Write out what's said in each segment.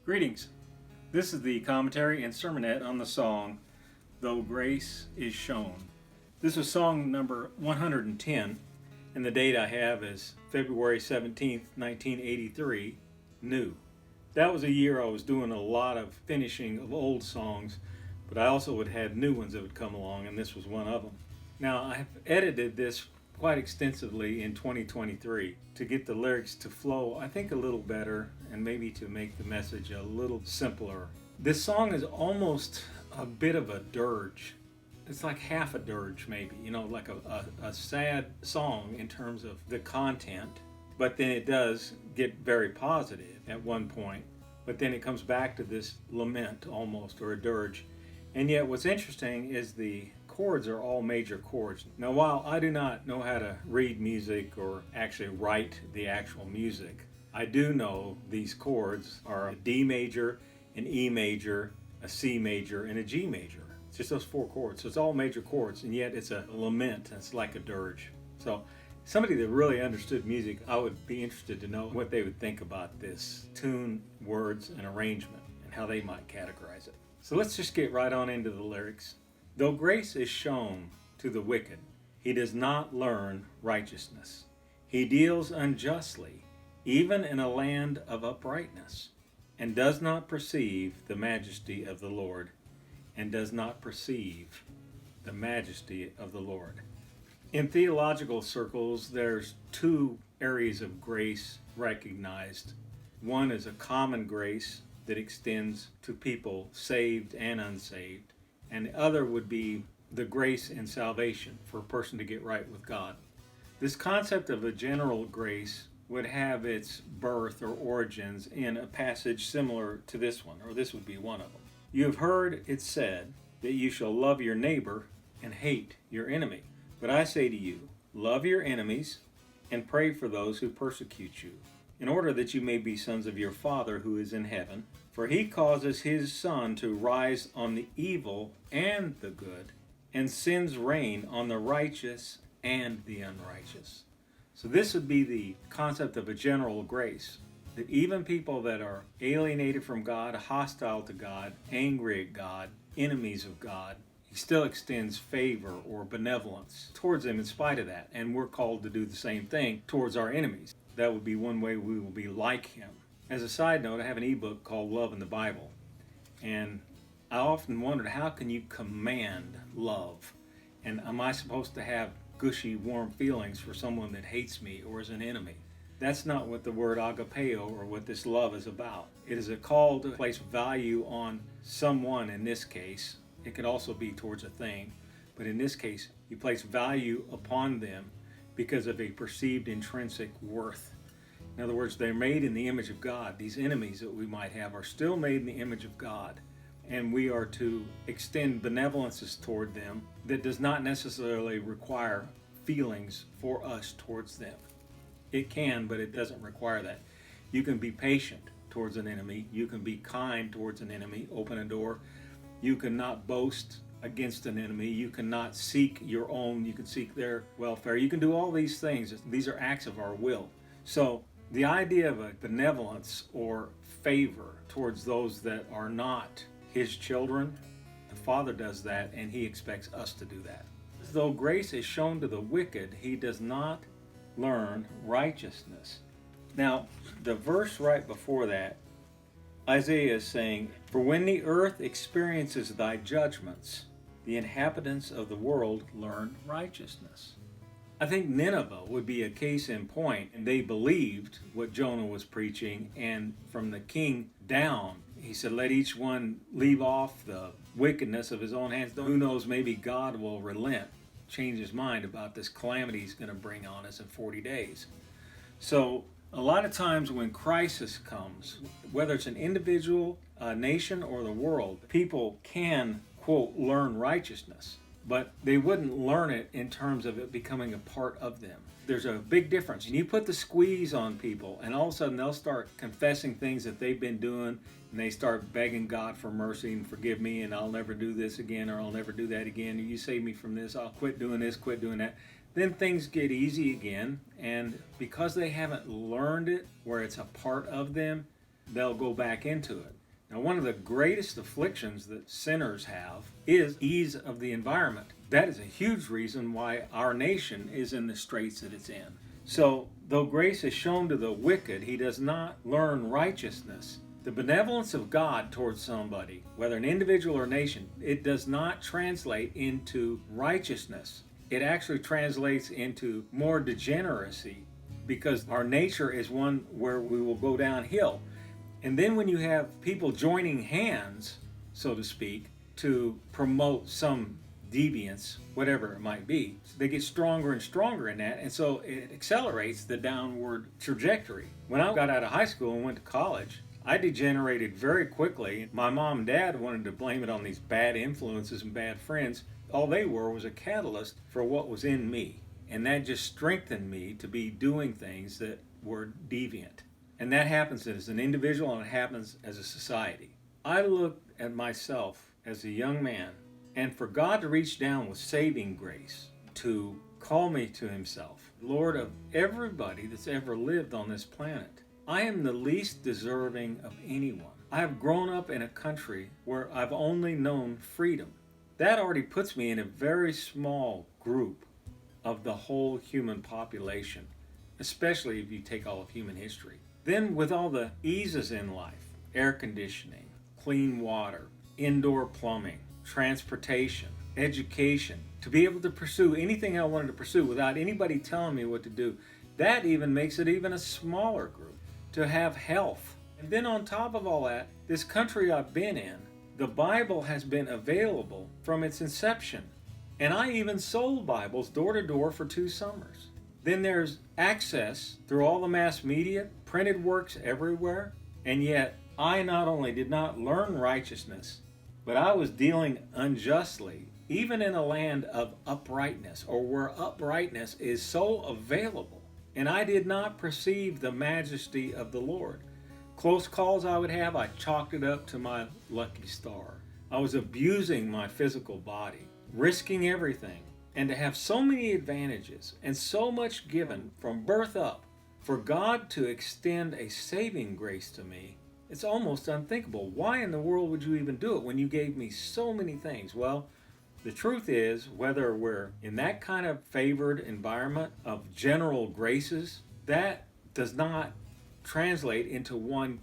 Greetings. This is the commentary and sermonette on the song, Though Grace is Shown. This is song number 110, and the date I have is February 17th, 1983, new. That was a year I was doing a lot of finishing of old songs, but I also would have new ones that would come along, and this was one of them. Now, I've edited this quite extensively in 2023 to get the lyrics to flow, I think, a little better and maybe to make the message a little simpler. This song is almost a bit of a dirge. It's like half a dirge, maybe, like a sad song in terms of the content, but then it does get very positive at one point, but then it comes back to this lament almost, or a dirge. And yet what's interesting is the chords are all major chords. Now, while I do not know how to read music or actually write the actual music, I do know these chords are a D major, an E major, a C major, and a G major. It's just those four chords. So it's all major chords, and yet it's a lament. It's like a dirge. So somebody that really understood music, I would be interested to know what they would think about this tune, words, and arrangement, and how they might categorize it. So let's just get right on into the lyrics. Though grace is shown to the wicked, he does not learn righteousness. He deals unjustly, even in a land of uprightness, and does not perceive the majesty of the Lord, and does not perceive the majesty of the Lord. In theological circles, there's two areas of grace recognized. One is a common grace that extends to people saved and unsaved, and the other would be the grace in salvation for a person to get right with God. This concept of a general grace would have its birth or origins in a passage similar to this one, or this would be one of them. You have heard it said that you shall love your neighbor and hate your enemy. But I say to you, love your enemies and pray for those who persecute you, in order that you may be sons of your Father who is in heaven. For he causes his sun to rise on the evil and the good, and sends rain on the righteous and the unrighteous. So this would be the concept of a general grace, that even people that are alienated from God, hostile to God, angry at God, enemies of God, he still extends favor or benevolence towards them in spite of that. And we're called to do the same thing towards our enemies. That would be one way we will be like him. As a side note, I have an ebook called Love in the Bible. And I often wondered, how can you command love? And am I supposed to have gushy, warm feelings for someone that hates me or is an enemy? That's not what the word agapeo or what this love is about. It is a call to place value on someone in this case. It could also be towards a thing. But in this case, you place value upon them because of a perceived intrinsic worth. In other words, they're made in the image of God. These enemies that we might have are still made in the image of God. And we are to extend benevolences toward them that does not necessarily require feelings for us towards them. It can, but it doesn't require that. You can be patient towards an enemy. You can be kind towards an enemy, open a door. You cannot boast against an enemy. You cannot seek your own. You can seek their welfare. You can do all these things. These are acts of our will. So the idea of a benevolence or favor towards those that are not his children, the Father does that, and he expects us to do that. Though grace is shown to the wicked, he does not learn righteousness. Now, the verse right before that, Isaiah is saying, for when the earth experiences thy judgments, the inhabitants of the world learn righteousness. I think Nineveh would be a case in point, and they believed what Jonah was preaching, and from the king down, he said, let each one leave off the wickedness of his own hands. Who knows, maybe God will relent, change his mind about this calamity he's going to bring on us in 40 days. So a lot of times when crisis comes, whether it's an individual, a nation, or the world, people can, quote, learn righteousness, but they wouldn't learn it in terms of it becoming a part of them. There's a big difference. And you put the squeeze on people, and all of a sudden they'll start confessing things that they've been doing, and they start begging God for mercy and forgive me, and I'll never do this again, or I'll never do that again. You save me from this. I'll quit doing this, quit doing that. Then things get easy again, and because they haven't learned it where it's a part of them, they'll go back into it. Now, one of the greatest afflictions that sinners have is ease of the environment. That is a huge reason why our nation is in the straits that it's in. So, though grace is shown to the wicked, he does not learn righteousness. The benevolence of God towards somebody, whether an individual or nation, it does not translate into righteousness. It actually translates into more degeneracy, because our nature is one where we will go downhill. And then when you have people joining hands, so to speak, to promote some deviance, whatever it might be, they get stronger and stronger in that, and so it accelerates the downward trajectory. When I got out of high school and went to college, I degenerated very quickly. My mom and dad wanted to blame it on these bad influences and bad friends. All they were was a catalyst for what was in me, and that just strengthened me to be doing things that were deviant. And that happens as an individual, and it happens as a society. I looked at myself as a young man, and for God to reach down with saving grace, to call me to himself, Lord of everybody that's ever lived on this planet, I am the least deserving of anyone. I have grown up in a country where I've only known freedom. That already puts me in a very small group of the whole human population, especially if you take all of human history. Then with all the eases in life, air conditioning, clean water, indoor plumbing, transportation, education, to be able to pursue anything I wanted to pursue without anybody telling me what to do, that even makes it even a smaller group. To have health. And then on top of all that, this country I've been in, the Bible has been available from its inception. And I even sold Bibles door to door for 2 summers. Then there's access through all the mass media, printed works everywhere, and yet I not only did not learn righteousness, but I was dealing unjustly, even in a land of uprightness, or where uprightness is so available. And I did not perceive the majesty of the Lord. Close calls I would have, I chalked it up to my lucky star. I was abusing my physical body, risking everything. And to have so many advantages and so much given from birth up, for God to extend a saving grace to me, it's almost unthinkable. Why in the world would you even do it when you gave me so many things? Well, the truth is, whether we're in that kind of favored environment of general graces, that does not translate into one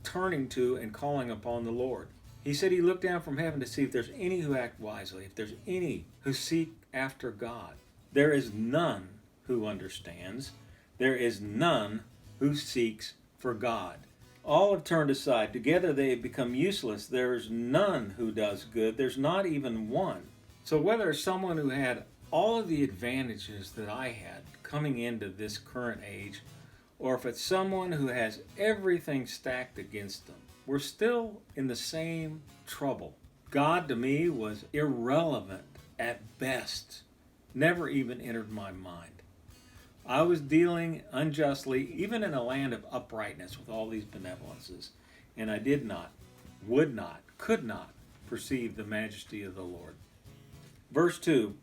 turning to and calling upon the Lord. He said he looked down from heaven to see if there's any who act wisely, if there's any who seek after God. There is none who understands. There is none who seeks for God. All have turned aside. Together they have become useless. There is none who does good. There's not even one. So whether it's someone who had all of the advantages that I had coming into this current age, or if it's someone who has everything stacked against them, we're still in the same trouble. God to me was irrelevant at best, never even entered my mind. I was dealing unjustly, even in a land of uprightness with all these benevolences, and I did not, would not, could not perceive the majesty of the Lord. Verse 2,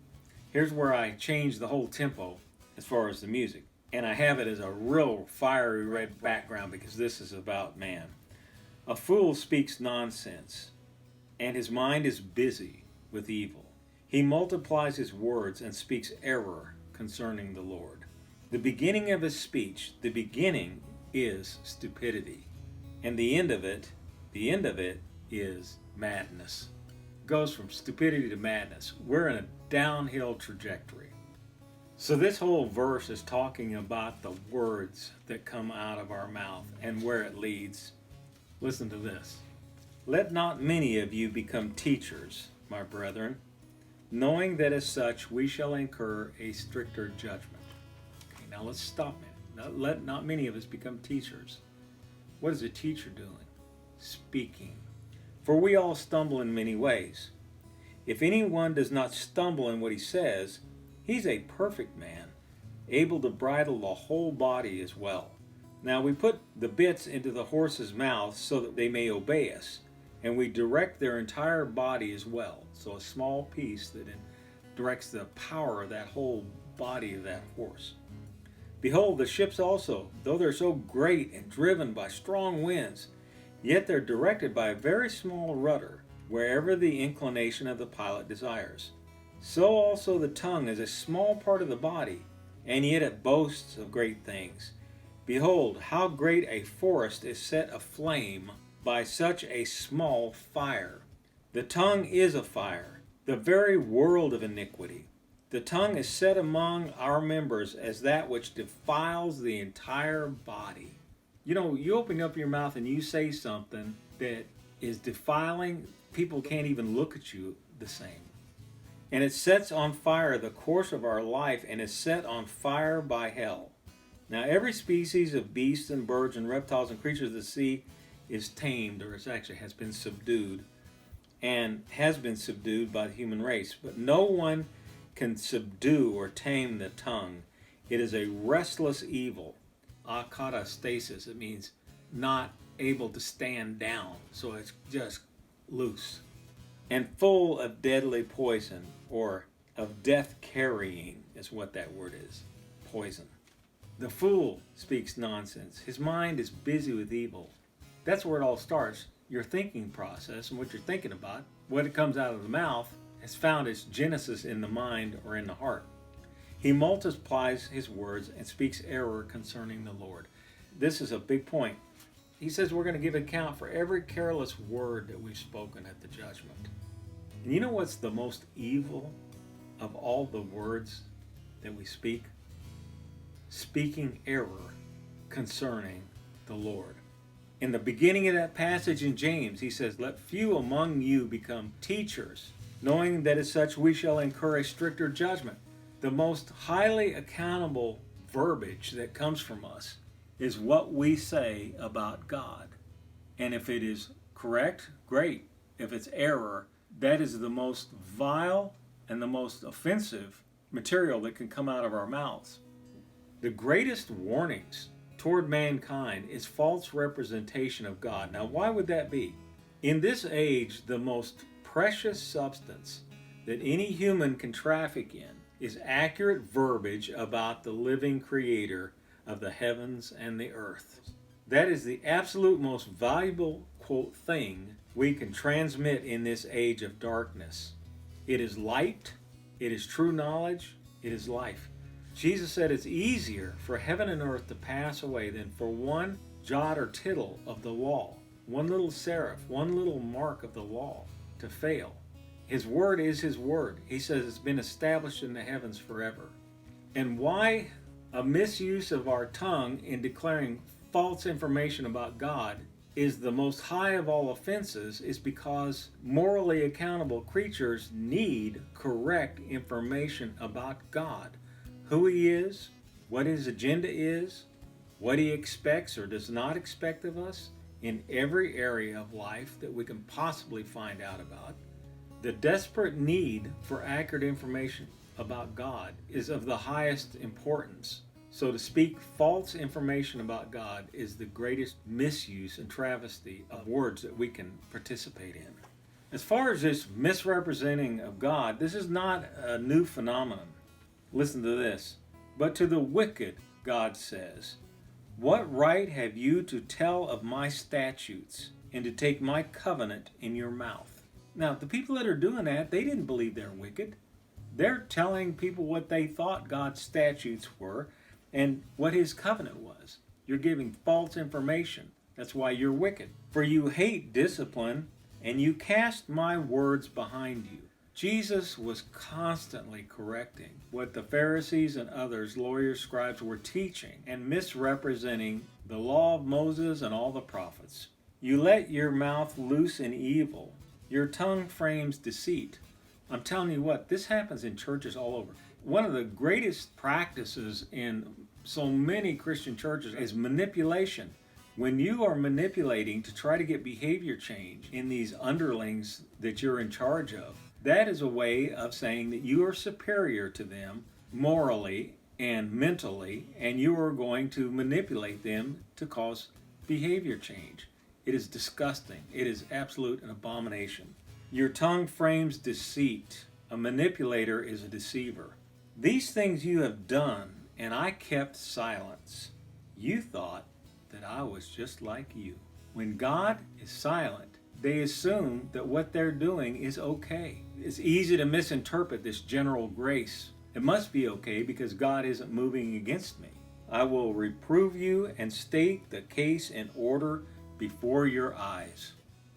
here's where I change the whole tempo as far as the music. And I have it as a real fiery red background because this is about man. A fool speaks nonsense, and his mind is busy with evil. He multiplies his words and speaks error concerning the Lord. The beginning of his speech, the beginning is stupidity. And the end of it is madness. It goes from stupidity to madness. We're in a downhill trajectory. So this whole verse is talking about the words that come out of our mouth and where it leads. Listen to this. Let not many of you become teachers, my brethren, knowing that as such we shall incur a stricter judgment. Okay, now let's stop it. Let not many of us become teachers. What is a teacher doing? Speaking. For we all stumble in many ways. If anyone does not stumble in what he says, he's a perfect man, able to bridle the whole body as well. Now we put the bits into the horse's mouth so that they may obey us, and we direct their entire body as well. So a small piece that directs the power of that whole body of that horse. Behold, the ships also, though they're so great and driven by strong winds, Yet they're directed by a very small rudder, wherever the inclination of the pilot desires. So also the tongue is a small part of the body, and yet it boasts of great things. Behold, how great a forest is set aflame by such a small fire. The tongue is a fire, the very world of iniquity. The tongue is set among our members as that which defiles the entire body. You know, you open up your mouth and you say something that is defiling, people can't even look at you the same. And it sets on fire the course of our life and is set on fire by hell. Now, every species of beasts and birds and reptiles and creatures of the sea is tamed, or it actually has been subdued, and has been subdued by the human race. But no one can subdue or tame the tongue. It is a restless evil. Akatastasis, it means not able to stand down, so it's just loose. And full of deadly poison, or of death carrying, is what that word is. Poison. The fool speaks nonsense. His mind is busy with evil. That's where it all starts. Your thinking process and what you're thinking about, what it comes out of the mouth, has found its genesis in the mind or in the heart. He multiplies his words and speaks error concerning the Lord. This is a big point. He says we're going to give account for every careless word that we've spoken at the judgment. And you know what's the most evil of all the words that we speak? Speaking error concerning the Lord. In the beginning of that passage in James, he says, "Let few among you become teachers, knowing that as such we shall incur a stricter judgment." The most highly accountable verbiage that comes from us is what we say about God. And if it is correct, great. If it's error, that is the most vile and the most offensive material that can come out of our mouths. The greatest warnings toward mankind is false representation of God. Now, why would that be? In this age, the most precious substance that any human can traffic in is accurate verbiage about the living creator of the heavens and the earth. That is the absolute most valuable, quote, thing we can transmit in this age of darkness. It is light, it is true knowledge, it is life. Jesus said it's easier for heaven and earth to pass away than for one jot or tittle of the law, one little serif, one little mark of the law to fail. His word is his word. He says it's been established in the heavens forever. And why a misuse of our tongue in declaring false information about God is the most high of all offenses is because morally accountable creatures need correct information about God. Who he is, what his agenda is, what he expects or does not expect of us in every area of life that we can possibly find out about. The desperate need for accurate information about God is of the highest importance. So to speak false information about God is the greatest misuse and travesty of words that we can participate in. As far as this misrepresenting of God, this is not a new phenomenon. Listen to this. But to the wicked, God says, "What right have you to tell of my statutes and to take my covenant in your mouth?" Now, the people that are doing that, they didn't believe they're wicked. They're telling people what they thought God's statutes were and what his covenant was. You're giving false information. That's why you're wicked. For you hate discipline, and you cast my words behind you. Jesus was constantly correcting what the Pharisees and others, lawyers, scribes, were teaching and misrepresenting the law of Moses and all the prophets. You let your mouth loose in evil. Your tongue frames deceit. I'm telling you what, this happens in churches all over. One of the greatest practices in so many Christian churches is manipulation. When you are manipulating to try to get behavior change in these underlings that you're in charge of, that is a way of saying that you are superior to them morally and mentally, and you are going to manipulate them to cause behavior change. It is disgusting. It is absolute an abomination. Your tongue frames deceit. A manipulator is a deceiver. These things you have done, and I kept silence. You thought that I was just like you. When God is silent, they assume that what they're doing is okay. It's easy to misinterpret this general grace. It must be okay because God isn't moving against me. I will reprove you and state the case in order before your eyes.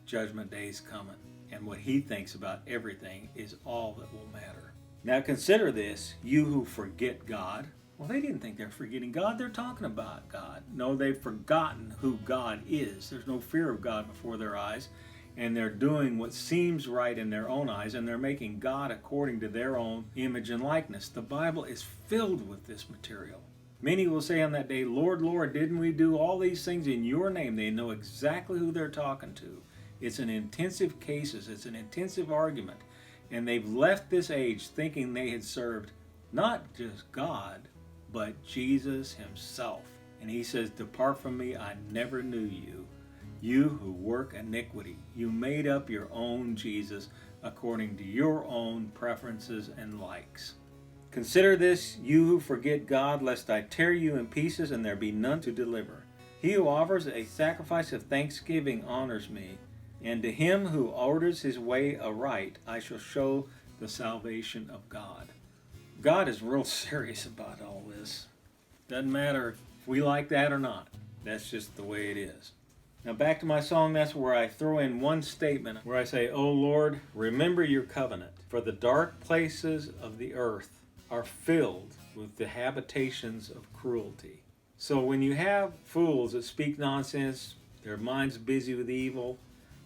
Judgment day is coming, and what he thinks about everything is all that will matter. Now consider this, you who forget God. Well, they didn't think they're forgetting God. They're talking about God. No, they've forgotten who God is. There's no fear of God before their eyes, and they're doing what seems right in their own eyes, and they're making God according to their own image and likeness. The Bible is filled with this material. Many will say on that day, Lord, Lord, didn't we do all these things in your name? They know exactly who they're talking to. It's an intensive cases. It's an intensive argument. And they've left this age thinking they had served not just God, but Jesus himself. And he says, depart from me, I never knew you. You who work iniquity. You made up your own Jesus according to your own preferences and likes. Consider this, you who forget God, lest I tear you in pieces and there be none to deliver. He who offers a sacrifice of thanksgiving honors me, and to him who orders his way aright, I shall show the salvation of God. God is real serious about all this. Doesn't matter if we like that or not. That's just the way it is. Now back to my song, that's where I throw in one statement where I say, O Lord, remember your covenant, for the dark places of the earth are filled with the habitations of cruelty. So when you have fools that speak nonsense, their minds busy with evil,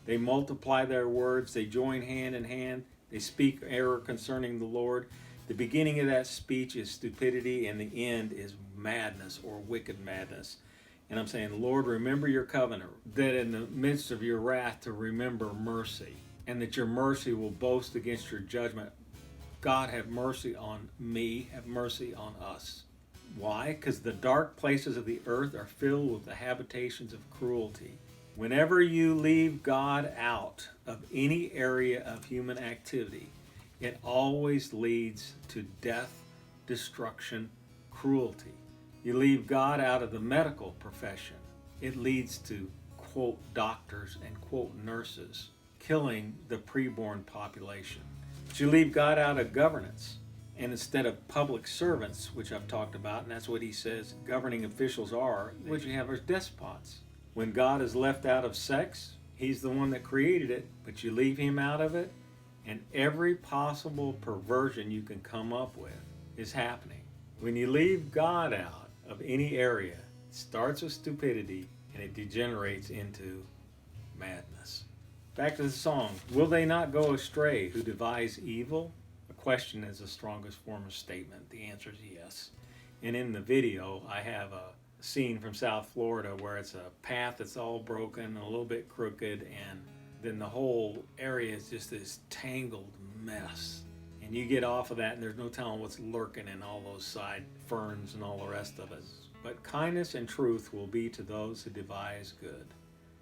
they multiply their words, they join hand in hand, they speak error concerning the Lord. The beginning of that speech is stupidity, and the end is madness or wicked madness. And I'm saying, Lord, remember your covenant, that in the midst of your wrath to remember mercy, and that your mercy will boast against your judgment. God, have mercy on me, have mercy on us. Why? Because the dark places of the earth are filled with the habitations of cruelty. Whenever you leave God out of any area of human activity, it always leads to death, destruction, cruelty. You leave God out of the medical profession, it leads to, quote, doctors and, quote, nurses, killing the preborn population. But you leave God out of governance, and instead of public servants, which I've talked about, and that's what he says governing officials are, what you have are despots. When God is left out of sex, he's the one that created it, but you leave him out of it, and every possible perversion you can come up with is happening. When you leave God out of any area, it starts with stupidity, and it degenerates into madness. Back to the song. Will they not go astray who devise evil? A question is the strongest form of statement. The answer is yes. And in the video, I have a scene from South Florida where it's a path that's all broken and a little bit crooked, and then the whole area is just this tangled mess. And you get off of that and there's no telling what's lurking in all those side ferns and all the rest of it. But kindness and truth will be to those who devise good.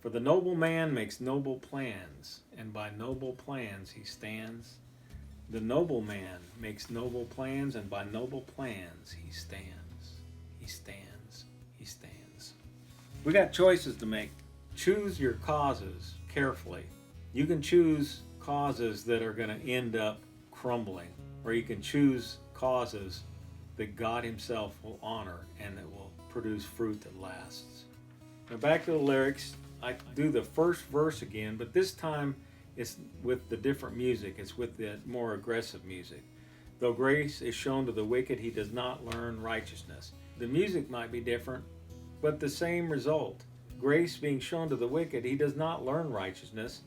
For the noble man makes noble plans, and by noble plans he stands. The noble man makes noble plans, and by noble plans he stands. He stands. He stands. We got choices to make. Choose your causes carefully. You can choose causes that are going to end up crumbling, or you can choose causes that God himself will honor and that will produce fruit that lasts. Now back to the lyrics. I do the first verse again, but this time it's with the different music. It's with the more aggressive music. Though grace is shown to the wicked, he does not learn righteousness. The music might be different, but the same result. Grace being shown to the wicked, he does not learn righteousness.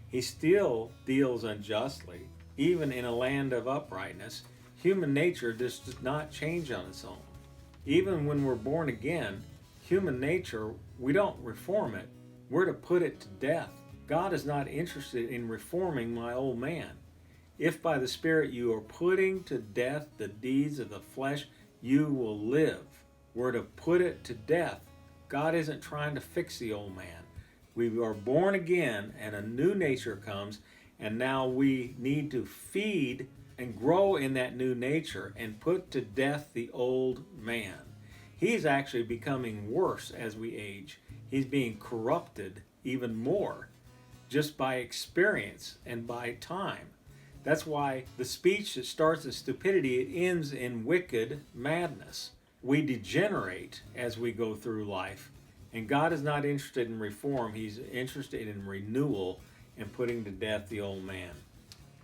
He still deals unjustly, even in a land of uprightness. Human nature just does not change on its own. Even when we're born again, human nature, we don't reform it. We're to put it to death. God is not interested in reforming my old man. If by the Spirit you are putting to death the deeds of the flesh, you will live. We're to put it to death. God isn't trying to fix the old man. We are born again and a new nature comes, and now we need to feed and grow in that new nature and put to death the old man. He's actually becoming worse as we age. He's being corrupted even more just by experience and by time. That's why the speech that starts in stupidity, it ends in wicked madness. We degenerate as we go through life, and God is not interested in reform. He's interested in renewal and putting to death the old man.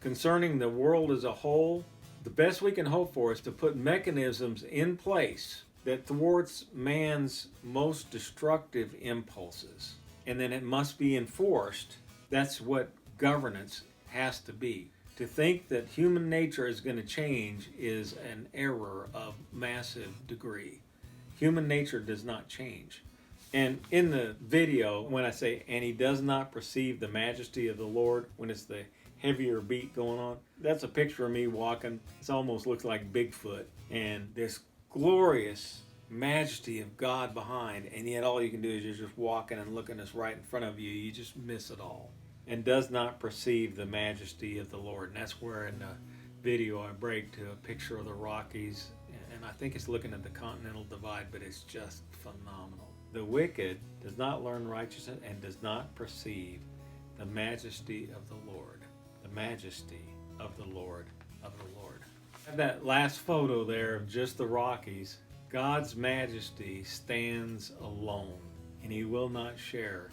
Concerning the world as a whole, the best we can hope for is to put mechanisms in place that thwarts man's most destructive impulses, and then it must be enforced. That's what governance has to be. To think that human nature is going to change is an error of massive degree. Human nature does not change. And in the video, when I say, and he does not perceive the majesty of the Lord, when it's the heavier beat going on, that's a picture of me walking. It almost looks like Bigfoot. And this glorious majesty of God behind, and yet all you can do is you're just walking and looking us right in front of you. You just miss it all. And does not perceive the majesty of the Lord. And that's where in the video I break to a picture of the Rockies, and I think it's looking at the Continental Divide, but it's just phenomenal. The wicked does not learn righteousness and does not perceive the majesty of the Lord. The majesty of the Lord of the Lord. That last photo there of just the Rockies, God's majesty stands alone, and he will not share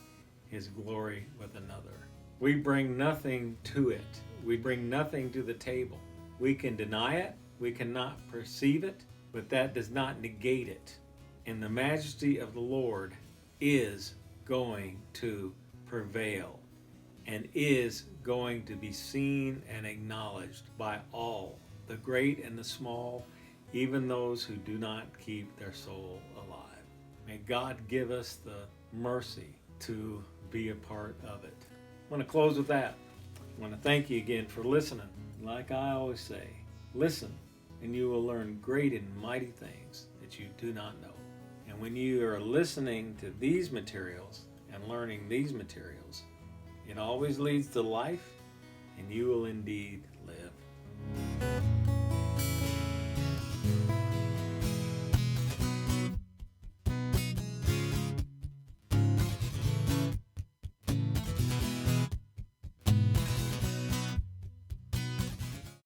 his glory with another. We bring nothing to it. We bring nothing to the table. We can deny it. We cannot perceive it, but that does not negate it. And the majesty of the Lord is going to prevail and is going to be seen and acknowledged by all, the great and the small, even those who do not keep their soul alive. May God give us the mercy to be a part of it. I want to close with that. I want to thank you again for listening. Like I always say, listen and you will learn great and mighty things that you do not know. And when you are listening to these materials and learning these materials, it always leads to life, and you will indeed live.